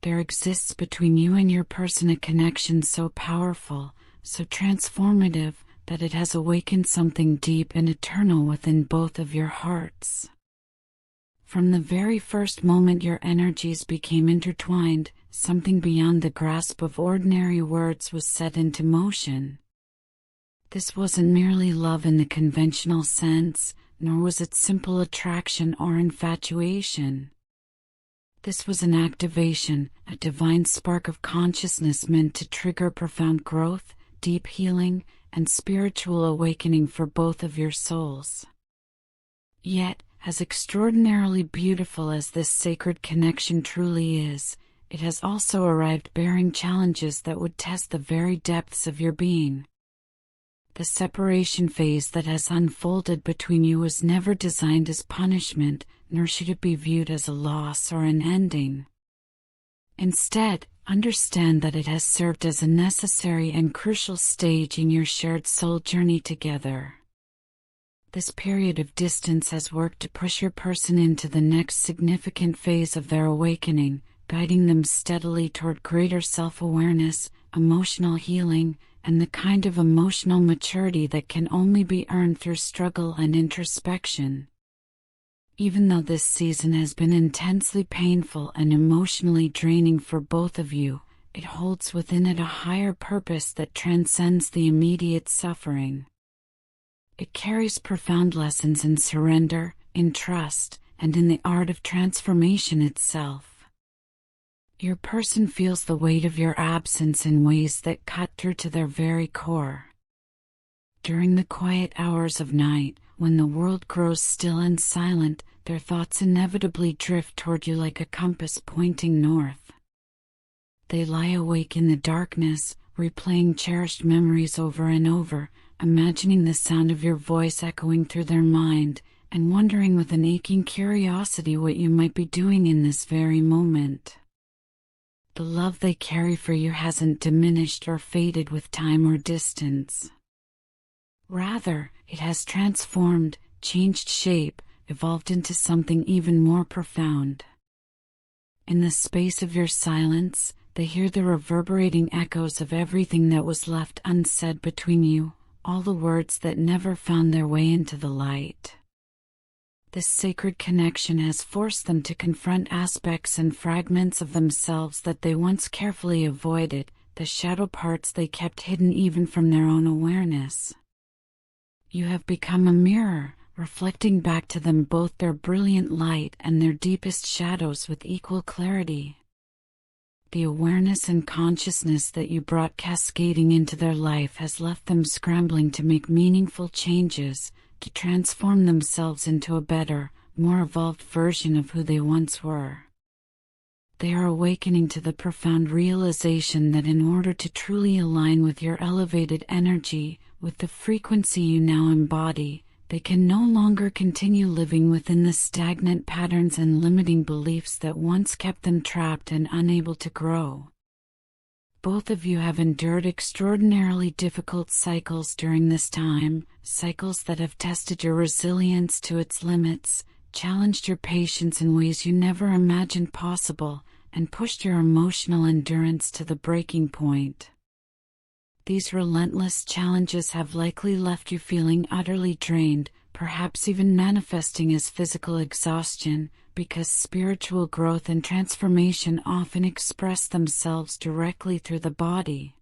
There exists between you and your person a connection so powerful, so transformative, that it has awakened something deep and eternal within both of your hearts. From the very first moment your energies became intertwined, something beyond the grasp of ordinary words was set into motion. This wasn't merely love in the conventional sense, nor was it simple attraction or infatuation. This was an activation, a divine spark of consciousness meant to trigger profound growth, deep healing, and spiritual awakening for both of your souls. Yet, as extraordinarily beautiful as this sacred connection truly is, it has also arrived bearing challenges that would test the very depths of your being. The separation phase that has unfolded between you was never designed as punishment, nor should it be viewed as a loss or an ending. Instead, understand that it has served as a necessary and crucial stage in your shared soul journey together. This period of distance has worked to push your person into the next significant phase of their awakening, guiding them steadily toward greater self-awareness, emotional healing, and the kind of emotional maturity that can only be earned through struggle and introspection. Even though this season has been intensely painful and emotionally draining for both of you, it holds within it a higher purpose that transcends the immediate suffering. It carries profound lessons in surrender, in trust, and in the art of transformation itself. Your person feels the weight of your absence in ways that cut through to their very core. During the quiet hours of night, when the world grows still and silent, their thoughts inevitably drift toward you like a compass pointing north. They lie awake in the darkness, replaying cherished memories over and over, imagining the sound of your voice echoing through their mind, and wondering with an aching curiosity what you might be doing in this very moment. The love they carry for you hasn't diminished or faded with time or distance. Rather, it has transformed, changed shape, evolved into something even more profound. In the space of your silence, they hear the reverberating echoes of everything that was left unsaid between you, all the words that never found their way into the light. This sacred connection has forced them to confront aspects and fragments of themselves that they once carefully avoided, the shadow parts they kept hidden even from their own awareness. You have become a mirror, reflecting back to them both their brilliant light and their deepest shadows with equal clarity. The awareness and consciousness that you brought cascading into their life has left them scrambling to make meaningful changes, to transform themselves into a better, more evolved version of who they once were. They are awakening to the profound realization that in order to truly align with your elevated energy, with the frequency you now embody, they can no longer continue living within the stagnant patterns and limiting beliefs that once kept them trapped and unable to grow. Both of you have endured extraordinarily difficult cycles during this time, cycles that have tested your resilience to its limits, challenged your patience in ways you never imagined possible, and pushed your emotional endurance to the breaking point. These relentless challenges have likely left you feeling utterly drained, perhaps even manifesting as physical exhaustion, because spiritual growth and transformation often express themselves directly through the body.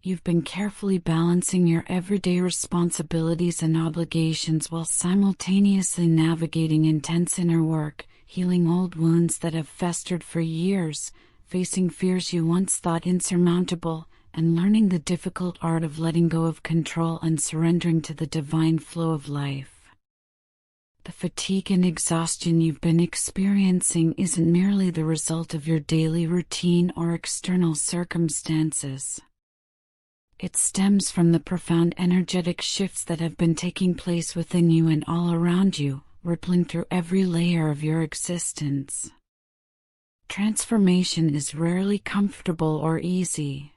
You've been carefully balancing your everyday responsibilities and obligations while simultaneously navigating intense inner work, healing old wounds that have festered for years, facing fears you once thought insurmountable, and learning the difficult art of letting go of control and surrendering to the divine flow of life. The fatigue and exhaustion you've been experiencing isn't merely the result of your daily routine or external circumstances. It stems from the profound energetic shifts that have been taking place within you and all around you, rippling through every layer of your existence. Transformation is rarely comfortable or easy.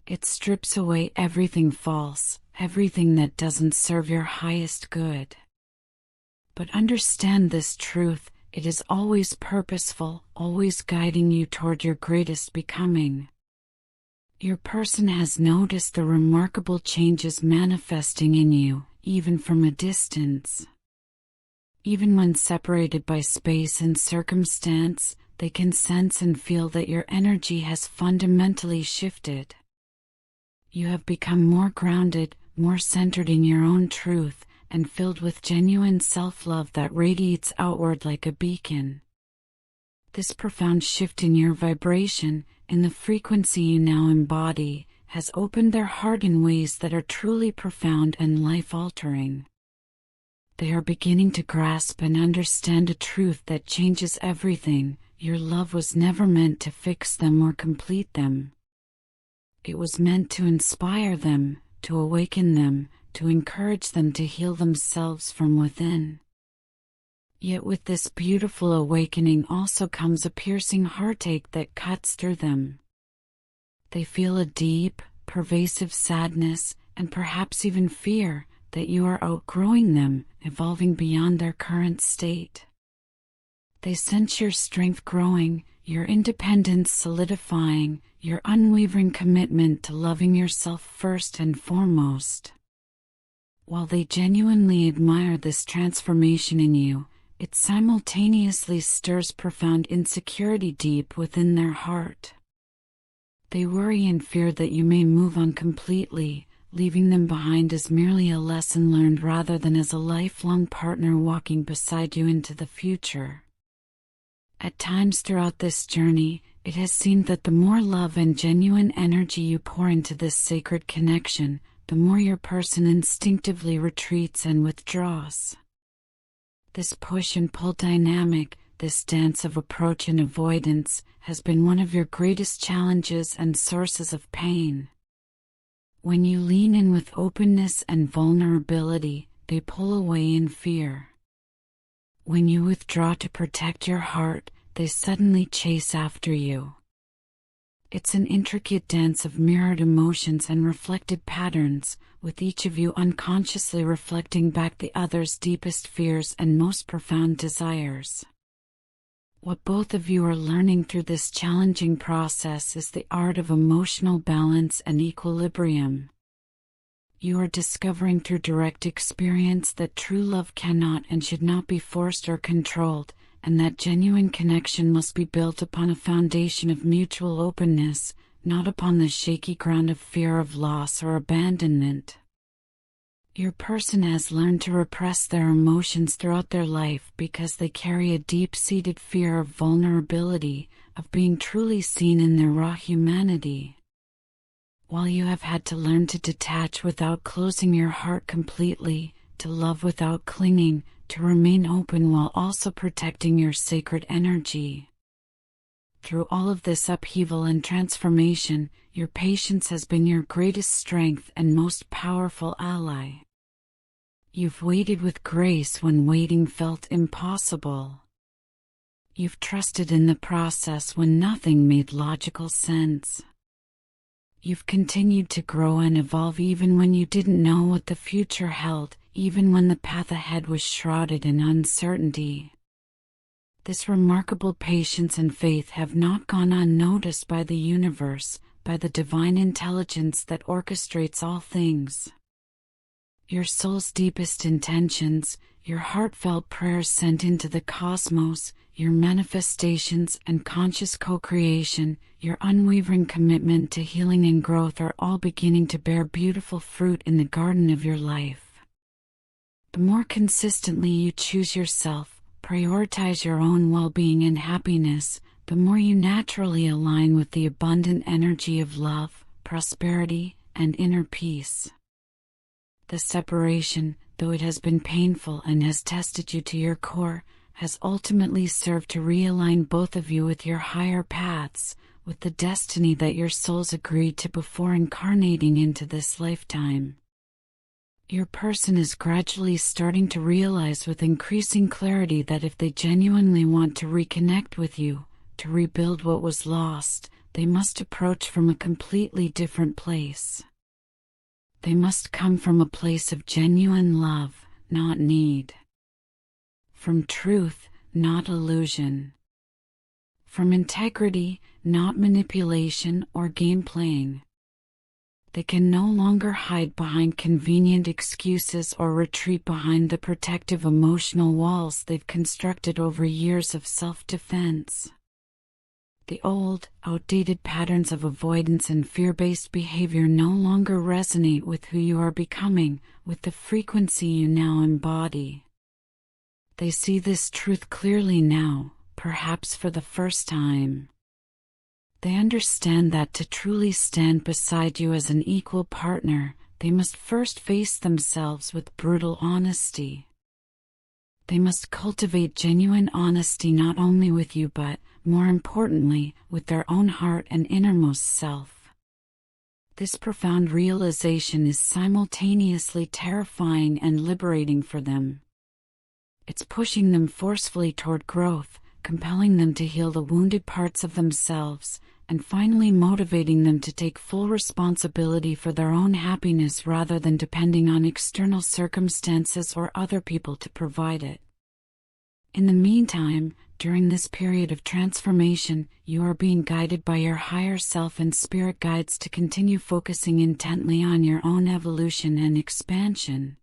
It strips away everything false, everything that doesn't serve your highest good. But understand this truth: It is always purposeful, always guiding you toward your greatest becoming. Your person has noticed the remarkable changes manifesting in you, even from a distance. Even when separated by space and circumstance, they can sense and feel that your energy has fundamentally shifted. You have become more grounded, more centered in your own truth, and filled with genuine self-love that radiates outward like a beacon. This profound shift in your vibration, in the frequency you now embody, has opened their heart in ways that are truly profound and life-altering. They are beginning to grasp and understand a truth that changes everything. Your love was never meant to fix them or complete them. It was meant to inspire them, to awaken them, to encourage them to heal themselves from within. Yet with this beautiful awakening also comes a piercing heartache that cuts through them. They feel a deep, pervasive sadness, and perhaps even fear, that you are outgrowing them, evolving beyond their current state. They sense your strength growing, your independence solidifying, your unwavering commitment to loving yourself first and foremost. While they genuinely admire this transformation in you, it simultaneously stirs profound insecurity deep within their heart. They worry and fear that you may move on completely, leaving them behind as merely a lesson learned rather than as a lifelong partner walking beside you into the future. At times throughout this journey, it has seemed that the more love and genuine energy you pour into this sacred connection, the more your person instinctively retreats and withdraws. This push and pull dynamic, this dance of approach and avoidance, has been one of your greatest challenges and sources of pain. When you lean in with openness and vulnerability, they pull away in fear. When you withdraw to protect your heart, they suddenly chase after you. It's an intricate dance of mirrored emotions and reflected patterns, with each of you unconsciously reflecting back the other's deepest fears and most profound desires. What both of you are learning through this challenging process is the art of emotional balance and equilibrium. You are discovering through direct experience that true love cannot and should not be forced or controlled, and that genuine connection must be built upon a foundation of mutual openness, not upon the shaky ground of fear of loss or abandonment. Your person has learned to repress their emotions throughout their life because they carry a deep-seated fear of vulnerability, of being truly seen in their raw humanity. While you have had to learn to detach without closing your heart completely, to love without clinging, to remain open while also protecting your sacred energy. Through all of this upheaval and transformation, your patience has been your greatest strength and most powerful ally. You've waited with grace when waiting felt impossible. You've trusted in the process when nothing made logical sense. You've continued to grow and evolve even when you didn't know what the future held, even when the path ahead was shrouded in uncertainty. This remarkable patience and faith have not gone unnoticed by the universe, by the divine intelligence that orchestrates all things. Your soul's deepest intentions, your heartfelt prayers sent into the cosmos, your manifestations and conscious co-creation, your unwavering commitment to healing and growth are all beginning to bear beautiful fruit in the garden of your life. The more consistently you choose yourself, prioritize your own well-being and happiness, the more you naturally align with the abundant energy of love, prosperity, and inner peace. The separation, though it has been painful and has tested you to your core, has ultimately served to realign both of you with your higher paths, with the destiny that your souls agreed to before incarnating into this lifetime. Your person is gradually starting to realize with increasing clarity that if they genuinely want to reconnect with you, to rebuild what was lost, they must approach from a completely different place. They must come from a place of genuine love, not need. From truth, not illusion. From integrity, not manipulation or game playing. They can no longer hide behind convenient excuses or retreat behind the protective emotional walls they've constructed over years of self-defense. The old, outdated patterns of avoidance and fear-based behavior no longer resonate with who you are becoming, with the frequency you now embody. They see this truth clearly now, perhaps for the first time. They understand that to truly stand beside you as an equal partner, they must first face themselves with brutal honesty. They must cultivate genuine honesty not only with you but, more importantly, with their own heart and innermost self. This profound realization is simultaneously terrifying and liberating for them. It's pushing them forcefully toward growth, compelling them to heal the wounded parts of themselves, and finally motivating them to take full responsibility for their own happiness rather than depending on external circumstances or other people to provide it. In the meantime, during this period of transformation, you are being guided by your higher self and spirit guides to continue focusing intently on your own evolution and expansion.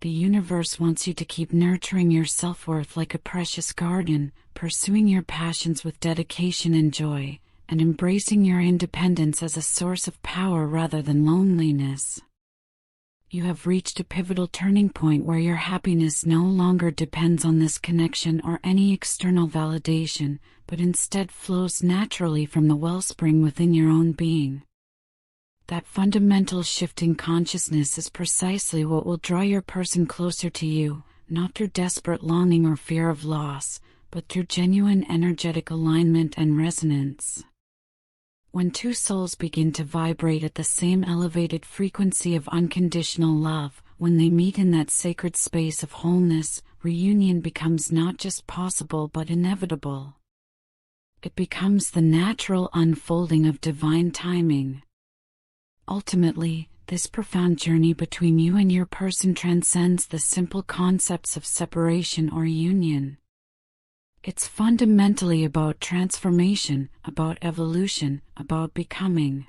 The universe wants you to keep nurturing your self-worth like a precious garden, pursuing your passions with dedication and joy, and embracing your independence as a source of power rather than loneliness. You have reached a pivotal turning point where your happiness no longer depends on this connection or any external validation, but instead flows naturally from the wellspring within your own being. That fundamental shift in consciousness is precisely what will draw your person closer to you, not through desperate longing or fear of loss, but through genuine energetic alignment and resonance. When two souls begin to vibrate at the same elevated frequency of unconditional love, when they meet in that sacred space of wholeness, reunion becomes not just possible but inevitable. It becomes the natural unfolding of divine timing. Ultimately, this profound journey between you and your person transcends the simple concepts of separation or union. It's fundamentally about transformation, about evolution, about becoming.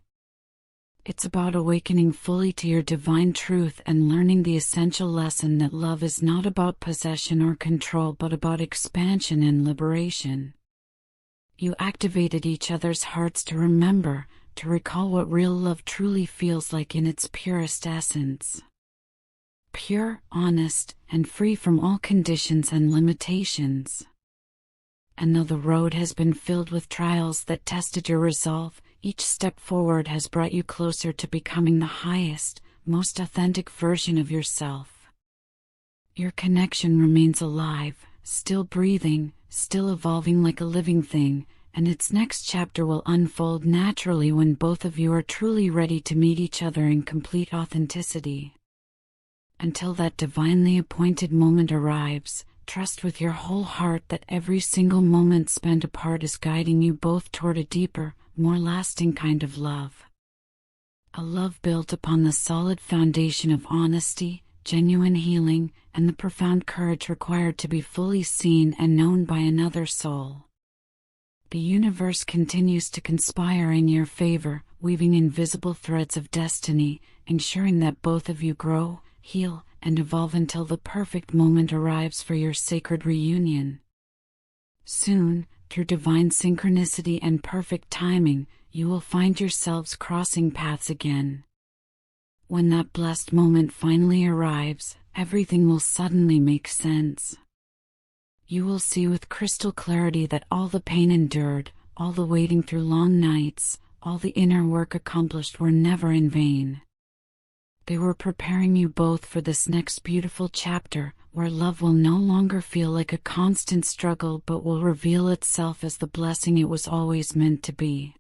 It's about awakening fully to your divine truth and learning the essential lesson that love is not about possession or control but about expansion and liberation. You activated each other's hearts to remember, to recall what real love truly feels like in its purest essence. Pure, honest, and free from all conditions and limitations. And though the road has been filled with trials that tested your resolve, each step forward has brought you closer to becoming the highest, most authentic version of yourself. Your connection remains alive, still breathing, still evolving like a living thing, and its next chapter will unfold naturally when both of you are truly ready to meet each other in complete authenticity. Until that divinely appointed moment arrives, trust with your whole heart that every single moment spent apart is guiding you both toward a deeper, more lasting kind of love. A love built upon the solid foundation of honesty, genuine healing, and the profound courage required to be fully seen and known by another soul. The universe continues to conspire in your favor, weaving invisible threads of destiny, ensuring that both of you grow, heal, and evolve until the perfect moment arrives for your sacred reunion. Soon, through divine synchronicity and perfect timing, you will find yourselves crossing paths again. When that blessed moment finally arrives, everything will suddenly make sense. You will see with crystal clarity that all the pain endured, all the waiting through long nights, all the inner work accomplished were never in vain. They were preparing you both for this next beautiful chapter, where love will no longer feel like a constant struggle but will reveal itself as the blessing it was always meant to be.